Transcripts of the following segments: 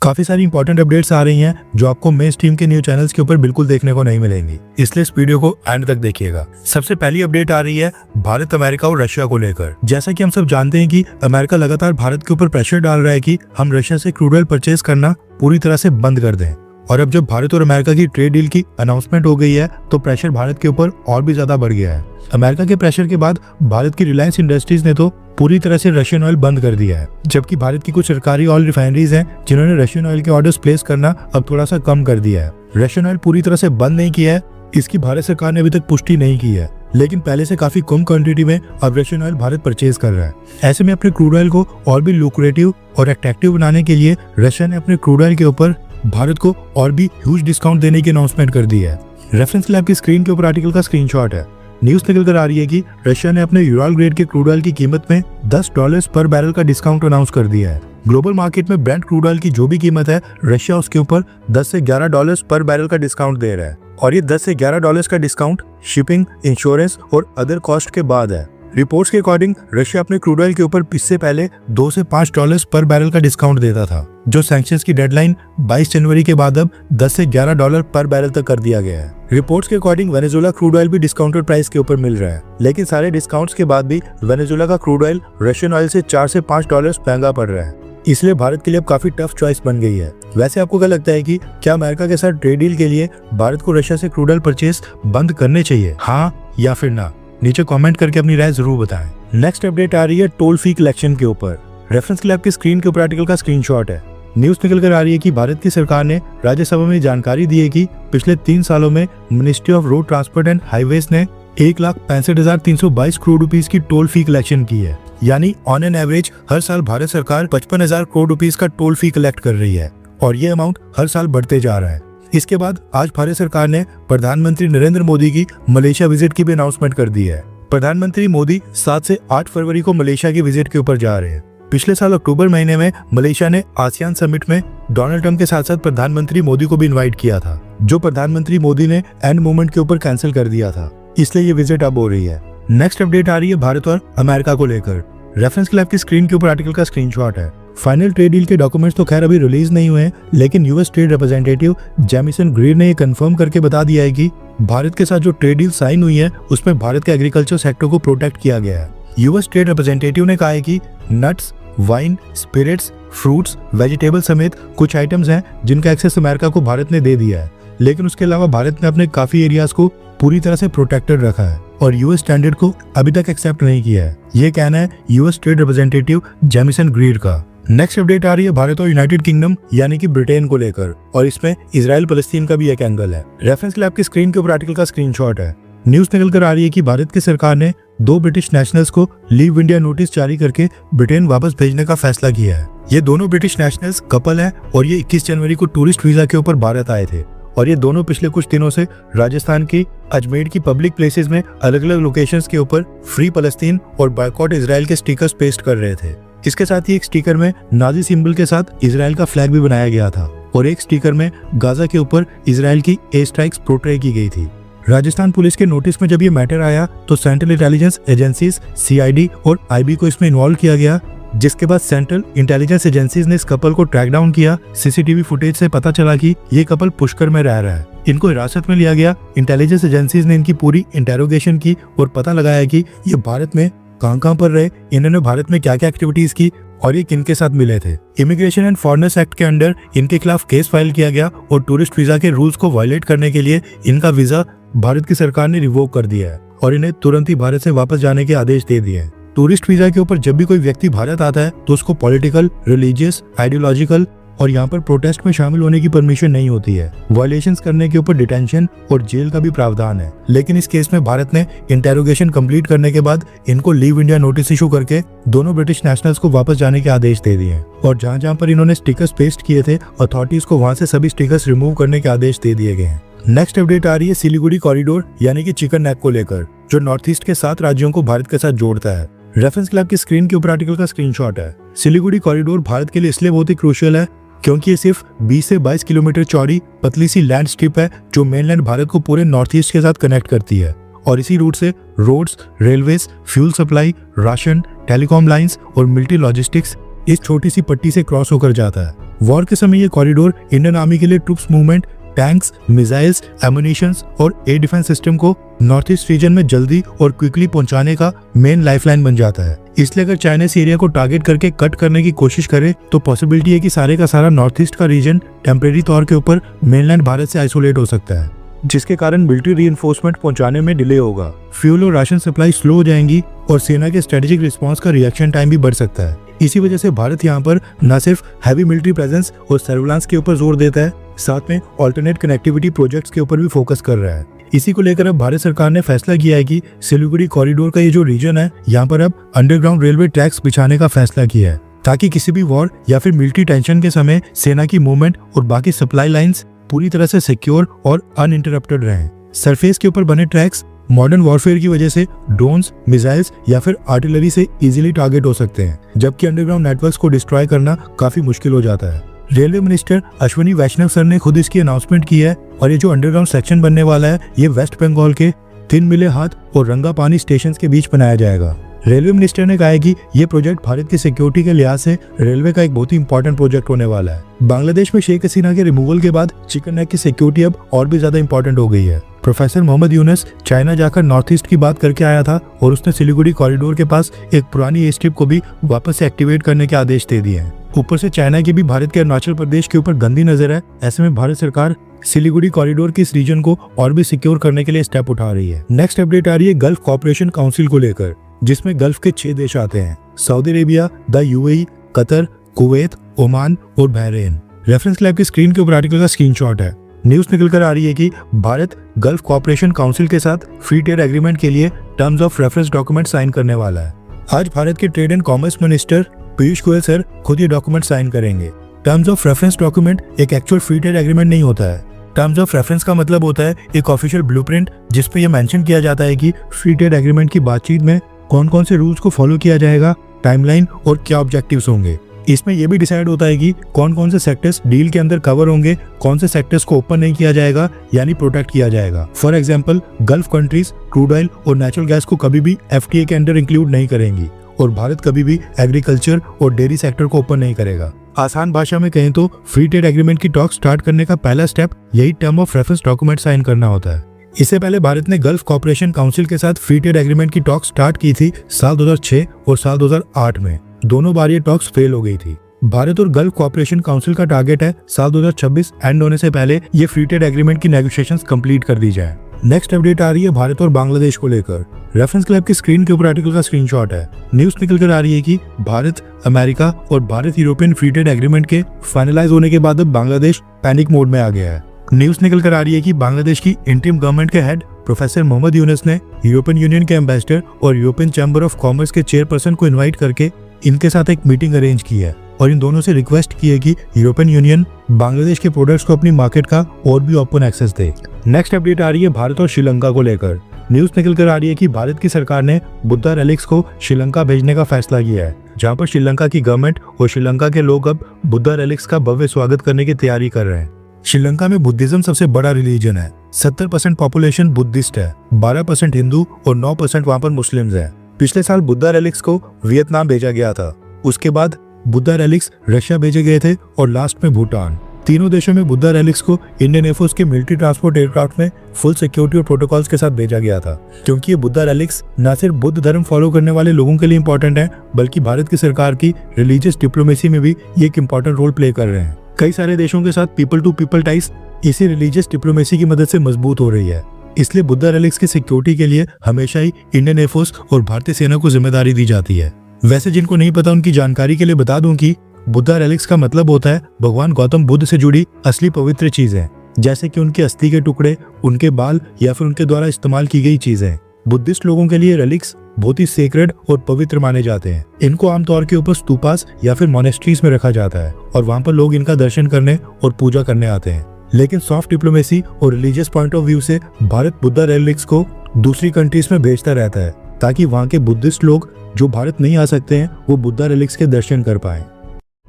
काफी सारी important updates आ रही हैं जो आपको मेन स्ट्रीम के न्यूज चैनल्स के ऊपर बिल्कुल देखने को नहीं मिलेंगी, इसलिए इस वीडियो को एंड तक देखिएगा। सबसे पहली अपडेट आ रही है भारत, अमेरिका और रशिया को लेकर। जैसा कि हम सब जानते हैं कि अमेरिका लगातार भारत के ऊपर प्रेशर डाल रहा है कि हम रशिया से क्रूड ऑयल परचेज करना पूरी तरह से बंद कर दें। और अब जब भारत और अमेरिका की ट्रेड डील की अनाउंसमेंट हो गई है तो प्रेशर भारत के ऊपर और भी ज्यादा बढ़ गया है। अमेरिका के प्रेशर के बाद भारत की रिलायंस इंडस्ट्रीज ने तो पूरी तरह से रशियन ऑयल बंद कर दिया है, जबकि भारत की कुछ सरकारी ऑयल रिफाइनरीज हैं जिन्होंने रशियन ऑयल के ऑर्डर्स प्लेस करना अब थोड़ा सा कम कर दिया है। रशियन ऑयल पूरी तरह से बंद नहीं किया है, इसकी भारत सरकार ने अभी तक पुष्टि नहीं की है, लेकिन पहले से काफी कम क्वांटिटी में अब रशियन ऑयल भारत परचेज कर रहा है। ऐसे में अपने क्रूड ऑयल को और भी लुक्रेटिव और अट्रैक्टिव बनाने के लिए रशिया ने अपने क्रूड ऑयल के ऊपर भारत को और भी ह्यूज डिस्काउंट देने की अनाउंसमेंट कर दी है। रेफरेंस के लिए आपकी स्क्रीन के ऊपर आर्टिकल का स्क्रीनशॉट है। न्यूज निकल कर आ रही है कि रशिया ने अपने यूरल ग्रेड के क्रूड ऑयल की कीमत में $10 पर बैरल का डिस्काउंट अनाउंस कर दिया है। ग्लोबल मार्केट में ब्रेंट क्रूड ऑयल की जो भी कीमत है, रशिया उसके ऊपर $10 से $11 पर बैरल का डिस्काउंट दे रहा है। और ये $10 से $11 का डिस्काउंट शिपिंग, इंश्योरेंस और अदर कॉस्ट के बाद है। रिपोर्ट्स के अकॉर्डिंग रशिया अपने क्रूड ऑयल के ऊपर इससे पहले $2 से $5 पर बैरल का डिस्काउंट देता था, जो सैंक्शंस की डेडलाइन 22 जनवरी के बाद अब $10 से $11 पर बैरल तक कर दिया गया है। रिपोर्ट्स के अकॉर्डिंग वेनेजुएला क्रूड ऑयल भी डिस्काउंटेड प्राइस के ऊपर मिल रहा है, लेकिन सारे डिस्काउंट्स के बाद भी वेनेजुएला का क्रूड ऑयल रशियन ऑयल से $4 से $5 महंगा पड़ रहा है। इसलिए भारत के लिए अब काफी टफ चॉइस बन गई है। वैसे आपको क्या लगता है कि क्या अमेरिका के साथ ट्रेड डील के लिए भारत को रशिया से क्रूड ऑयल परचेज बंद करने चाहिए, हाँ या फिर ना? नीचे कमेंट करके अपनी राय जरूर बताएं। नेक्स्ट अपडेट आ रही है टोल फी कलेक्शन के ऊपर। रेफरेंस के लिए आपकी स्क्रीन के ऊपर आर्टिकल का स्क्रीनशॉट है। न्यूज निकल कर आ रही है कि भारत की सरकार ने राज्यसभा में जानकारी दी है कि पिछले 3 सालों में ministry of road transport and highways ने 1,65,322 करोड़ रुपीस की टोल फी कलेक्शन की है। यानी ऑन एन एवरेज हर साल भारत सरकार 55,000 करोड़ रुपीस का टोल फी कलेक्ट कर रही है और ये अमाउंट हर साल बढ़ते जा रहा है। इसके बाद आज भारत सरकार ने प्रधानमंत्री नरेंद्र मोदी की मलेशिया विजिट की भी अनाउंसमेंट कर दी है। प्रधानमंत्री मोदी 7 से 8 फरवरी को मलेशिया की विजिट के ऊपर जा रहे हैं। पिछले साल अक्टूबर महीने में मलेशिया ने आसियान समिट में डोनाल्ड ट्रंप के साथ साथ प्रधानमंत्री मोदी को भी इनवाइट किया था, जो प्रधानमंत्री मोदी ने एंड मोमेंट के ऊपर कैंसिल कर दिया था, इसलिए ये विजिट अब हो रही है। नेक्स्ट अपडेट आ रही है भारत और अमेरिका को लेकर। रेफरेंस के लिए आपकी स्क्रीन के ऊपर आर्टिकल का स्क्रीनशॉट है। फाइनल ट्रेड डील के डॉक्यूमेंट्स तो खैर अभी रिलीज नहीं हुए हैं, लेकिन US trade representative Jameson Greer ने ये कंफर्म करके बता दिया है कि भारत के साथ जो ट्रेड डील साइन हुई है उसमें भारत के एग्रीकल्चर सेक्टर को प्रोटेक्ट किया गया है। यूएस ट्रेड रिप्रेजेंटेटिव ने कहा है कि nuts, wine, spirits, fruits, vegetable समेत कुछ आइटम्स हैं जिनका एक्सेस अमेरिका को भारत ने दे दिया है, लेकिन उसके अलावा भारत ने अपने काफी एरियाज को पूरी तरह से प्रोटेक्टेड रखा है और यूएस स्टैंडर्ड को अभी तक एक्सेप्ट नहीं किया है। ये कहना है US trade representative Jameson Greer का। नेक्स्ट अपडेट आ रही है भारत और यूनाइटेड किंगडम यानी कि ब्रिटेन को लेकर, और इसमें इजराइल फलस्तीन का भी एक एंगल है। रेफरेंस के लिए आपकी स्क्रीन के ऊपर आर्टिकल का स्क्रीनशॉट है। न्यूज निकल कर आ रही है कि भारत की सरकार ने 2 ब्रिटिश नेशनल्स को लीव इंडिया नोटिस जारी करके ब्रिटेन वापस भेजने का फैसला किया है। ये दोनों ब्रिटिश नेशनल्स कपल है और ये 21 जनवरी को टूरिस्ट वीजा के ऊपर भारत आए थे और ये दोनों पिछले कुछ दिनों से राजस्थान की अजमेर की पब्लिक प्लेसेस में अलग अलग लोकेशंस के ऊपर फ्री फलस्तीन और बायकॉट इजराइल के स्टिकर्स पेस्ट कर रहे थे। इसके साथ ही एक स्टिकर में नाजी सिंबल के साथ इजराइल का फ्लैग भी बनाया गया था और एक स्टिकर में गाजा के ऊपर इजराइल की एयर स्ट्राइक्स पोर्ट्रे की गई थी। राजस्थान पुलिस के नोटिस में जब ये मैटर आया तो सेंट्रल इंटेलिजेंस एजेंसीज सीआईडी और आईबी को इसमें इन्वॉल्व किया गया, जिसके बाद सेंट्रल इंटेलिजेंस एजेंसीज ने इस कपल को ट्रैक डाउन किया। सीसीटीवी फुटेज से पता चला कि ये कपल पुष्कर में रह रहा है। इनको हिरासत में लिया गया। इंटेलिजेंस एजेंसीज ने इनकी पूरी इंटेरोगेशन की और पता लगाया कि ये भारत में कहां पर रहे, इन्होंने भारत में क्या क्या एक्टिविटीज की और ये किनके साथ मिले थे। इमिग्रेशन एंड फॉरेनर्स एक्ट के अंडर इनके खिलाफ केस फाइल किया गया और टूरिस्ट वीजा के रूल्स को वायलेट करने के लिए इनका वीजा भारत की सरकार ने रिवोक कर दिया है और इन्हें तुरंत ही भारत से वापस जाने के आदेश दे दिए हैं। टूरिस्ट वीजा के ऊपर जब भी कोई व्यक्ति भारत आता है तो उसको पॉलिटिकल, रिलीजियस, आइडियोलॉजिकल और यहाँ पर प्रोटेस्ट में शामिल होने की परमिशन नहीं होती है। वायलेशंस करने के ऊपर डिटेंशन और जेल का भी प्रावधान है, लेकिन इस केस में भारत ने इंटेरोगेशन कंप्लीट करने के बाद इनको लीव इंडिया नोटिस इशू करके दोनों ब्रिटिश नेशनल्स को वापस जाने के आदेश दे दिए और जहाँ जहाँ पर इन्होंने स्टिकर्स पेस्ट किए थे अथॉरिटीज को वहाँ से सभी स्टिकर्स रिमूव करने के आदेश दे दिए गए हैं। नेक्स्ट अपडेट आ रही है सिलीगुड़ी कॉरिडोर यानी कि चिकन नेक को लेकर, जो नॉर्थ ईस्ट के 7 राज्यों को भारत के साथ जोड़ता है। रेफरेंस क्लब की स्क्रीन के ऊपर आर्टिकल का स्क्रीनशॉट है। सिलीगुड़ी कॉरिडोर भारत के लिए इसलिए बहुत ही क्रूशियल है क्योंकि ये सिर्फ 20 से 22 किलोमीटर चौड़ी पतली सी लैंड स्ट्रिप है जो मेनलैंड भारत को पूरे नॉर्थ ईस्ट के साथ कनेक्ट करती है और इसी रूट से roads, railways, fuel supply, ration, telecom lines और मिलिट्री लॉजिस्टिक्स इस छोटी सी पट्टी से क्रॉस होकर जाता है। वॉर के समय ये कॉरिडोर इंडियन आर्मी के लिए ट्रूप्स मूवमेंट, टैंक्स, मिसाइल्स, एमुनिशंस और एयर डिफेंस सिस्टम को नॉर्थ ईस्ट रीजन में जल्दी और क्विकली पहुंचाने का मेन लाइफलाइन बन जाता है। इसलिए अगर चाइना इस एरिया को टारगेट करके कट करने की कोशिश करे तो पॉसिबिलिटी है कि सारे का सारा नॉर्थ ईस्ट का रीजन टेम्परेरी तौर के ऊपर मेनलैंड भारत से आइसोलेट हो सकता है, जिसके कारण मिलिट्री रीइंफोर्समेंट पहुंचाने में डिले होगा, फ्यूल और राशन सप्लाई स्लो हो जाएंगी और सेना के स्ट्रेटेजिक रिस्पांस का रिएक्शन टाइम भी बढ़ सकता है। इसी वजह से भारत यहाँ पर न सिर्फ हैवी मिलिट्री प्रेजेंस और सर्विलांस के ऊपर जोर देता है, साथ में ऑल्टरनेट कनेक्टिविटी प्रोजेक्ट्स के ऊपर भी फोकस कर रहा है। इसी को लेकर अब भारत सरकार ने फैसला किया है कि सिलीगुड़ी कॉरिडोर का ये जो रीजन है, यहाँ पर अब अंडरग्राउंड रेलवे ट्रैक्स बिछाने का फैसला किया है, ताकि किसी भी वॉर या फिर मिलिट्री टेंशन के समय सेना की मूवमेंट और बाकी सप्लाई लाइंस पूरी तरह से सिक्योर और अनइंटरप्टेड रहें। सरफेस के ऊपर बने ट्रैक्स मॉडर्न वॉरफेयर की वजह से ड्रोन्स, मिसाइल्स या फिर आर्टिलरी से इजीली टारगेट हो सकते हैं, जबकि अंडरग्राउंड नेटवर्क्स को डिस्ट्रॉय करना काफी मुश्किल हो जाता है। रेलवे मिनिस्टर अश्विनी वैष्णव सर ने खुद इसकी अनाउंसमेंट की है और ये जो अंडरग्राउंड सेक्शन बनने वाला है, ये वेस्ट बंगाल के तिनमिले हाथ और रंगापानी स्टेशन के बीच बनाया जाएगा। रेलवे मिनिस्टर ने कहा है कि ये प्रोजेक्ट भारत की सिक्योरिटी के लिहाज से रेलवे का एक बहुत ही इंपॉर्टेंट प्रोजेक्ट होने वाला है। बांग्लादेश में शेख हसीना के रिमूवल के बाद चिकन नेक की सिक्योरिटी अब और भी ज्यादा इंपॉर्टेंट हो गई है। प्रोफेसर मोहम्मद यूनुस चाइना जाकर नॉर्थ ईस्ट की बात करके आया था और उसने सिलीगुड़ी कॉरिडोर के पास एक पुरानी एयर स्ट्रिप को भी वापस से एक्टिवेट करने के आदेश दे दिए हैं। ऊपर से चाइना की भी भारत के अरुणाचल प्रदेश के ऊपर गंदी नजर है। ऐसे में भारत सरकार सिलीगुड़ी कॉरिडोर की इस रीजन को और भी सिक्योर करने के लिए स्टेप उठा रही है। नेक्स्ट अपडेट आ रही है गल्फ कॉर्पोरेशन काउंसिल को लेकर, जिसमें गल्फ के 6 देश आते हैं: Saudi Arabia, the UAE, Qatar, Kuwait, Oman और बहरीन। रेफरेंस लैब की स्क्रीन के ऊपर आर्टिकल का स्क्रीनशॉट है। न्यूज निकल कर आ रही है कि भारत गल्फ कॉर्पोरेशन काउंसिल के साथ फ्री ट्रेड एग्रीमेंट के लिए terms of reference document sign करने वाला है। आज भारत के trade and commerce minister Piyush Goyal sir खुद ये डॉक्यूमेंट साइन करेंगे। टर्म्स ऑफ रेफरेंस डॉक्यूमेंट एक एक्चुअल फ्री ट्रेड एग्रीमेंट नहीं होता है। टर्म्स ऑफ रेफरेंस का मतलब होता है एक ऑफिशियल ब्लूप्रिंट जिसपे ये मेंशन किया जाता है कि फ्री ट्रेड एग्रीमेंट की बातचीत में कौन कौन से रूल्स को फॉलो किया जाएगा, टाइमलाइन और क्या ऑब्जेक्टिव्स होंगे। इसमें यह भी डिसाइड होता है कि कौन कौन से सेक्टर्स डील के अंदर कवर होंगे, कौन से सेक्टर्स को ओपन नहीं किया जाएगा यानी प्रोटेक्ट किया जाएगा। For example, gulf countries crude oil और नेचुरल गैस को कभी भी एफटीए के अंदर इंक्लूड नहीं करेंगी और भारत कभी भी एग्रीकल्चर और डेयरी सेक्टर को ओपन नहीं करेगा। आसान भाषा में कहें तो फ्री ट्रेड एग्रीमेंट की टॉक स्टार्ट करने का पहला स्टेप यही term of reference document sign करना होता है। इससे पहले भारत ने गल्फ कॉर्पोरेशन काउंसिल के साथ फ्री ट्रेड एग्रीमेंट की टॉक स्टार्ट की थी साल 2006 और साल 2008 में। दोनों बार ये टॉक्स फेल हो गई थी। भारत और गल्फ कॉर्पोरेशन काउंसिल का टारगेट है साल 2026 एंड होने से पहले ये फ्री ट्रेड एग्रीमेंट की नेगोशिएशंस कंप्लीट कर दी जाए। नेक्स्ट अपडेट आ रही है भारत और बांग्लादेश को लेकर। रेफरेंस क्लब की स्क्रीन के ऊपर आर्टिकल का स्क्रीनशॉट है। न्यूज निकल कर आ रही है कि भारत, अमेरिका और Bharat European free trade agreement के फाइनलाइज होने के बाद अब बांग्लादेश पैनिक मोड में आ गया है। न्यूज निकल कर आ रही है कि बांग्लादेश की इंटीरिम गवर्नमेंट के हेड प्रोफेसर मोहम्मद यूनुस ने यूरोपियन यूनियन के एम्बेसडर और यूरोपियन चैम्बर ऑफ कॉमर्स के चेयरपर्सन को इनवाइट करके इनके साथ एक मीटिंग अरेंज की है और इन दोनों से रिक्वेस्ट की है कि यूरोपियन यूनियन बांग्लादेश के प्रोडक्ट्स को अपनी मार्केट का और भी ओपन एक्सेस दे। नेक्स्ट अपडेट आ रही है भारत और श्रीलंका को लेकर। न्यूज निकल कर आ रही है कि भारत की सरकार ने बुद्धा रेलिक्स को श्रीलंका भेजने का फैसला किया है, जहां पर श्रीलंका की गवर्नमेंट और श्रीलंका के लोग अब बुद्धा रेलिक्स का भव्य स्वागत करने की तैयारी कर रहे हैं। श्रीलंका में बुद्धिज्म सबसे बड़ा रिलीजन है। 70% पॉपुलेशन बुद्धिस्ट है, 12% हिंदू और 9% वहां पर मुस्लिम्स है। पिछले साल बुद्धा रेलिक्स को वियतनाम भेजा गया था, उसके बाद बुद्धा रेलिक्स रशिया भेजे गए थे और लास्ट में भूटान। तीनों देशों में बुद्धा रेलिक्स को इंडियन एयरफोर्स के मिलिट्री ट्रांसपोर्ट एयरक्राफ्ट में फुल सिक्योरिटी और प्रोटोकॉल्स के साथ भेजा गया था, क्योंकि ये बुद्धा रेलिक्स न सिर्फ बुद्ध धर्म फॉलो करने वाले लोगों के लिए इंपॉर्टेंट है, बल्कि भारत की सरकार की रिलीजियस डिप्लोमेसी में भी ये एक इंपॉर्टेंट रोल प्ले कर रहे हैं। कई सारे देशों के साथ पीपल टू पीपल टाइज इसी रिलीजियस डिप्लोमेसी की मदद से मजबूत हो रही है। इसलिए बुद्धा रेलिक्स की सिक्योरिटी के लिए हमेशा ही इंडियन एयरफोर्स और भारतीय सेना को जिम्मेदारी दी जाती है। वैसे जिनको नहीं पता उनकी जानकारी के लिए बता दूं कि बुद्धा रेलिक्स का मतलब होता है भगवान गौतम बुद्ध से जुड़ी असली पवित्र चीजें, जैसे कि उनके अस्थि के टुकड़े, उनके बाल या फिर उनके द्वारा इस्तेमाल की गई चीजें। बुद्धिस्ट लोगों के लिए रेलिक्स बहुत ही सेक्रेड और पवित्र माने जाते हैं। इनको आमतौर के ऊपर स्तूपास या फिर मोनेस्ट्रीज में रखा जाता है और वहां पर लोग इनका दर्शन करने और पूजा करने आते हैं। लेकिन सॉफ्ट डिप्लोमेसी और रिलीजियस पॉइंट ऑफ व्यू से भारत बुद्धा रेलिक्स को दूसरी कंट्रीज में भेजता रहता है, ताकि वहां के बुद्धिस्ट लोग जो भारत नहीं आ सकते हैं वो बुद्धा रेलिक्स के दर्शन कर पाए।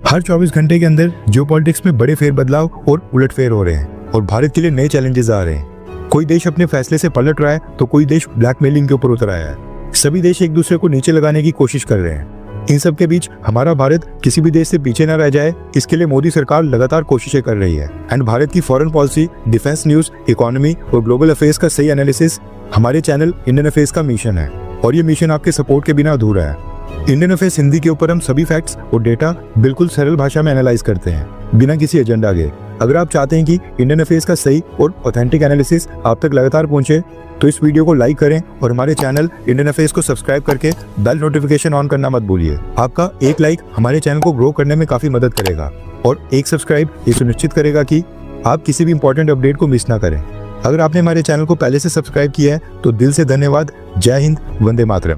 हर 24 घंटे के अंदर जियोपॉलिटिक्स में बड़े फेरबदलाव और उलटफेर हो रहे हैं और भारत के लिए नए चैलेंजेस आ रहे हैं। कोई देश अपने फैसले से पलट रहा है तो कोई देश ब्लैकमेलिंग के ऊपर उतर आया है। सभी देश एक दूसरे को नीचे लगाने की कोशिश कर रहे हैं। इन सब के बीच हमारा भारत किसी भी देश से पीछे न रह जाए, इसके लिए मोदी सरकार लगातार कोशिशें कर रही है। एंड भारत की foreign policy, defence news, economy और ग्लोबल अफेयर्स का सही एनालिसिस हमारे चैनल इंडियन अफेयर्स का मिशन है, और ये मिशन आपके सपोर्ट के बिना अधूरा है। इंडियन अफेयर्स हिंदी के ऊपर हम सभी फैक्ट्स और डेटा बिल्कुल सरल भाषा में एनालाइज करते हैं, बिना किसी एजेंडा के। अगर आप चाहते हैं कि इंडियन अफेयर्स का सही और ऑथेंटिक एनालिसिस आप तक लगातार पहुंचे, तो इस वीडियो को लाइक करें और हमारे चैनल इंडियन अफेयर्स को सब्सक्राइब करके बेल नोटिफिकेशन ऑन करना मत भूलिए। आपका एक लाइक हमारे चैनल को ग्रो करने में काफी मदद करेगा, और एक सब्सक्राइब ये सुनिश्चित करेगा कि आप किसी भी इंपॉर्टेंट अपडेट को मिस ना करें। अगर आपने हमारे चैनल को पहले से सब्सक्राइब किया है तो दिल से धन्यवाद। जय हिंद, वंदे मातरम।